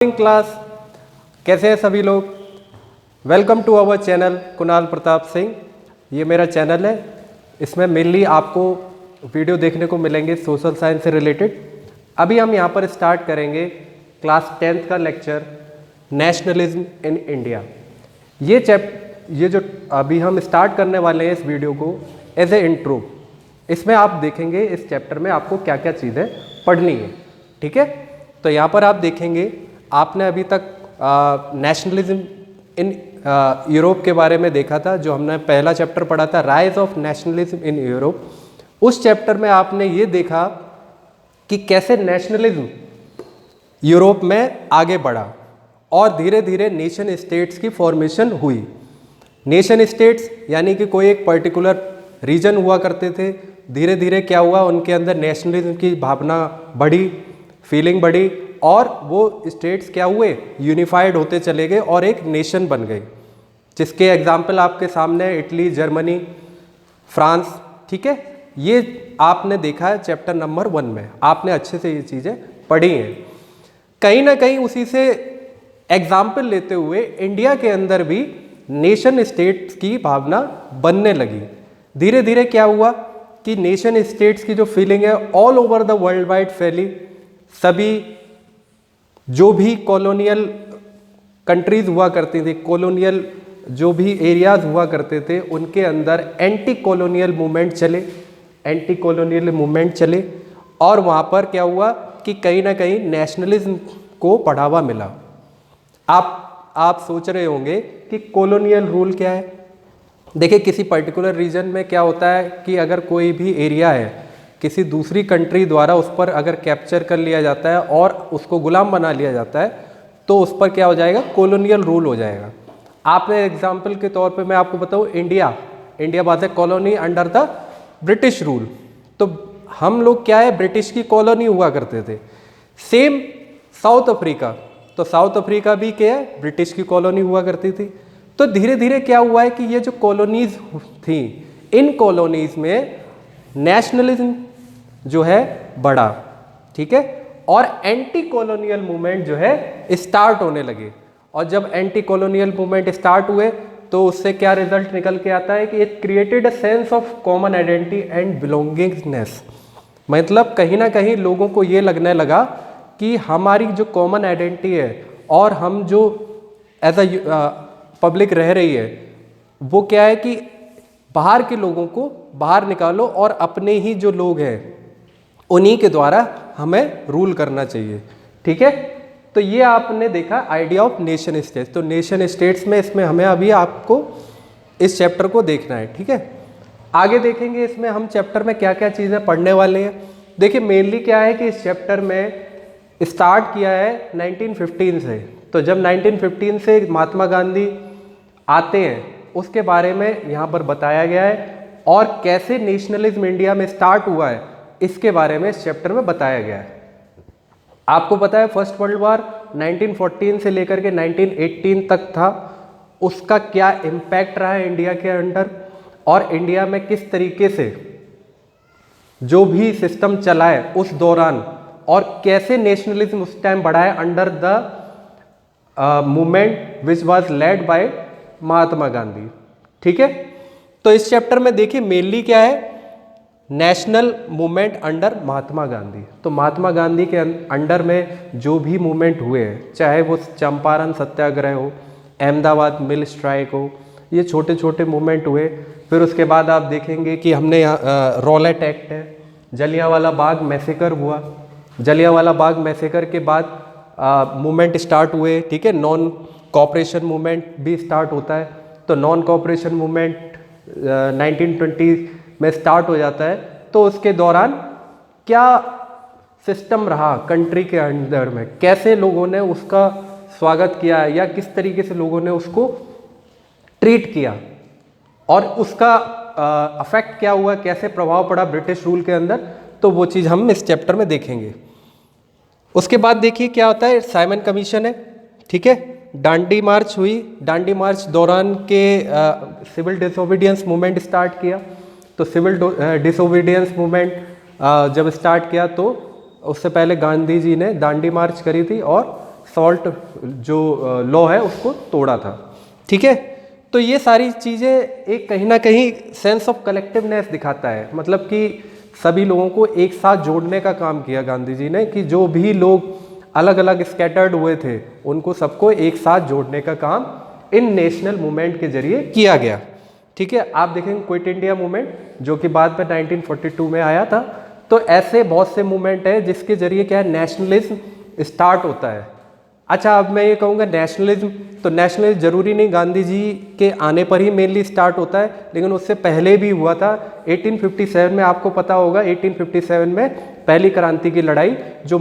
Morning class. कैसे हैं सभी लोग। Welcome to our channel Kunal Pratap Singh. ये मेरा चैनल है, इसमें मेनली आपको वीडियो देखने को मिलेंगे सोशल साइंस से रिलेटेड। अभी हम यहाँ पर स्टार्ट करेंगे क्लास 10th का लेक्चर नेशनलिज्म इन इंडिया। ये जो अभी हम स्टार्ट करने वाले हैं इस वीडियो को एज ए इंट्रो, इसमें आप देखेंगे इस चैप्टर में आपको क्या क्या चीज़ें पढ़नी है। ठीक है, तो यहाँ पर आप देखेंगे आपने अभी तक नेशनलिज्म इन यूरोप के बारे में देखा था, जो हमने पहला चैप्टर पढ़ा था rise of nationalism in Europe. उस चैप्टर में आपने ये देखा कि कैसे नेशनलिज्म यूरोप में आगे बढ़ा और धीरे धीरे नेशन स्टेट्स की फॉर्मेशन हुई। नेशन स्टेट्स यानी कि कोई एक पर्टिकुलर रीजन हुआ करते थे, धीरे धीरे क्या हुआ, उनके अंदर नेशनलिज्म की भावना बढ़ी, फीलिंग बढ़ी और वो स्टेट्स क्या हुए, यूनिफाइड होते चले गए और एक नेशन बन गए, जिसके एग्जाम्पल आपके सामने है इटली, जर्मनी, फ्रांस। ठीक है, ये आपने देखा है चैप्टर नंबर 1 में, आपने अच्छे से ये चीज़ें पढ़ी हैं। कहीं ना कहीं उसी से एग्जाम्पल लेते हुए इंडिया के अंदर भी नेशन स्टेट्स की भावना बनने लगी। धीरे धीरे क्या हुआ कि नेशन स्टेट्स की जो फीलिंग है all over the world wide फैली। सभी जो भी कॉलोनियल कंट्रीज हुआ करती थी, कॉलोनियल जो भी एरियाज हुआ करते थे, उनके अंदर एंटी कॉलोनियल मूवमेंट चले और वहाँ पर क्या हुआ कि कहीं ना कहीं नेशनलिज्म को बढ़ावा मिला। आप सोच रहे होंगे कि कॉलोनियल रूल क्या है। देखिए, किसी पर्टिकुलर रीजन में क्या होता है कि अगर कोई भी एरिया है किसी दूसरी कंट्री द्वारा उस पर अगर कैप्चर कर लिया जाता है और उसको गुलाम बना लिया जाता है, तो उस पर क्या हो जाएगा, कॉलोनियल रूल हो जाएगा। आपने एग्जांपल के तौर पे मैं आपको बताऊं, India was a colony under the British rule. तो हम लोग क्या है, ब्रिटिश की कॉलोनी हुआ करते थे। सेम साउथ अफ्रीका, तो साउथ अफ्रीका भी क्या है, ब्रिटिश की कॉलोनी हुआ करती थी। तो धीरे धीरे क्या हुआ है कि ये जो कॉलोनीज थी, इन कॉलोनीज में नेशनलिज्म जो है बढ़ा। ठीक है, और एंटी कॉलोनियल मूवमेंट जो है स्टार्ट होने लगे। और जब एंटी कॉलोनियल मूवमेंट स्टार्ट हुए तो उससे क्या रिजल्ट निकल के आता है कि it created a sense of common identity and belongingness. मतलब कहीं ना कहीं लोगों को ये लगने लगा कि हमारी जो कॉमन आइडेंटिटी है और हम जो एज अ पब्लिक रह रही है, वो क्या है कि बाहर के लोगों को बाहर निकालो और अपने ही जो लोग हैं उन्हीं के द्वारा हमें रूल करना चाहिए। ठीक है, तो ये आपने देखा आइडिया ऑफ नेशन स्टेट्स। तो नेशन स्टेट्स में इसमें हमें अभी आपको इस चैप्टर को देखना है। ठीक है, आगे देखेंगे इसमें हम चैप्टर में क्या क्या चीज़ें पढ़ने वाले हैं। देखिए, मेनली क्या है कि इस चैप्टर में स्टार्ट किया है 1915 से। तो जब 1915 से महात्मा गांधी आते हैं उसके बारे में यहाँ पर बताया गया है, और कैसे नेशनलिज्म इंडिया में स्टार्ट हुआ है इसके बारे में इस चैप्टर में बताया गया है। आपको पता है फर्स्ट वर्ल्ड वॉर 1914 से लेकर के 1918 तक था, उसका क्या इम्पैक्ट रहा है इंडिया के अंदर, और इंडिया में किस तरीके से जो भी सिस्टम चला है उस दौरान, और कैसे नेशनलिज्म उस टाइम बढ़ा है under the movement which was led by Mahatma Gandhi. ठीक है, तो इस चैप्टर में देखिए मेनली क्या है, national movement under Mahatma Gandhi. तो महात्मा गांधी के अंडर में जो भी मूवमेंट हुए हैं, चाहे वो चंपारण सत्याग्रह हो, अहमदाबाद मिल स्ट्राइक हो, ये छोटे छोटे मूवमेंट हुए। फिर उसके बाद आप देखेंगे कि हमने यहाँ रॉलेट एक्ट है, जलियांवाला बाग मैसेकर हुआ, जलियांवाला बाग मैसेकर के बाद मूवमेंट स्टार्ट हुए। ठीक है, नॉन कॉपरेशन मूवमेंट भी स्टार्ट होता है। तो नॉन कॉपरेशन मूवमेंट 1920 में स्टार्ट हो जाता है। तो उसके दौरान क्या सिस्टम रहा कंट्री के अंदर में, कैसे लोगों ने उसका स्वागत किया या किस तरीके से लोगों ने उसको ट्रीट किया, और उसका अफेक्ट क्या हुआ, कैसे प्रभाव पड़ा ब्रिटिश रूल के अंदर, तो वो चीज़ हम इस चैप्टर में देखेंगे। उसके बाद देखिए क्या होता है, साइमन कमीशन है। ठीक है, डांडी मार्च हुई, डांडी मार्च दौरान के सिविल डिसोबीडियंस मूवमेंट स्टार्ट किया। तो सिविल डिसोबीडियंस मूवमेंट जब स्टार्ट किया तो उससे पहले गांधी जी ने दांडी मार्च करी थी और सॉल्ट जो लॉ है उसको तोड़ा था। ठीक है, तो ये सारी चीज़ें एक कहीं ना कहीं सेंस ऑफ कलेक्टिवनेस दिखाता है, मतलब कि सभी लोगों को एक साथ जोड़ने का काम किया गांधी जी ने, कि जो भी लोग अलग अलग स्कैटर्ड हुए थे उनको सबको एक साथ जोड़ने का काम इन नेशनल मूवमेंट के जरिए किया गया। ठीक है, आप देखेंगे क्विट इंडिया मूवमेंट जो कि बाद में 1942 में आया था। तो ऐसे बहुत से मूवमेंट है जिसके जरिए क्या है, नेशनलिज्म स्टार्ट होता है। अच्छा, अब मैं ये कहूँगा नेशनलिज्म, तो नेशनलिज्म जरूरी नहीं गांधी जी के आने पर ही मेनली स्टार्ट होता है, लेकिन उससे पहले भी हुआ था। 1857 में आपको पता होगा, 1857 में पहली क्रांति की लड़ाई, जो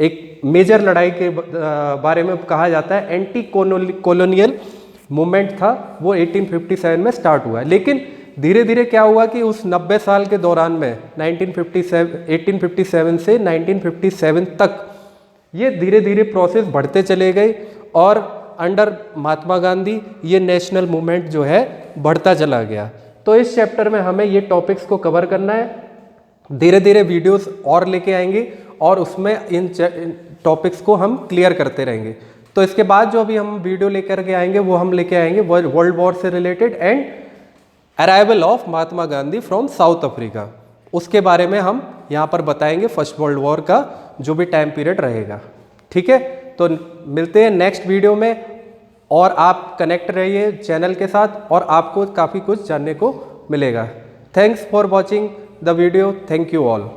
एक मेजर लड़ाई के बारे में कहा जाता है, एंटी कॉलोनियल मूवमेंट था, वो 1857 में स्टार्ट हुआ है। लेकिन धीरे धीरे क्या हुआ कि उस 90 साल के दौरान में 1857 से 1957 तक ये धीरे धीरे प्रोसेस बढ़ते चले गए, और अंडर महात्मा गांधी ये नेशनल मूवमेंट जो है बढ़ता चला गया। तो इस चैप्टर में हमें ये टॉपिक्स को कवर करना है, धीरे धीरे वीडियोस और लेके आएंगे और उसमें इन टॉपिक्स को हम क्लियर करते रहेंगे। तो इसके बाद जो अभी हम वीडियो लेकर के आएंगे वो हम लेके आएंगे वर्ल्ड वॉर से related and arrival of Mahatma Gandhi from south Africa, उसके बारे में हम यहाँ पर बताएंगे, फर्स्ट वर्ल्ड वॉर का जो भी टाइम पीरियड रहेगा। ठीक है, तो मिलते हैं नेक्स्ट वीडियो में, और आप कनेक्ट रहिए चैनल के साथ और आपको काफ़ी कुछ जानने को मिलेगा। Thanks for watching the video, thank you all.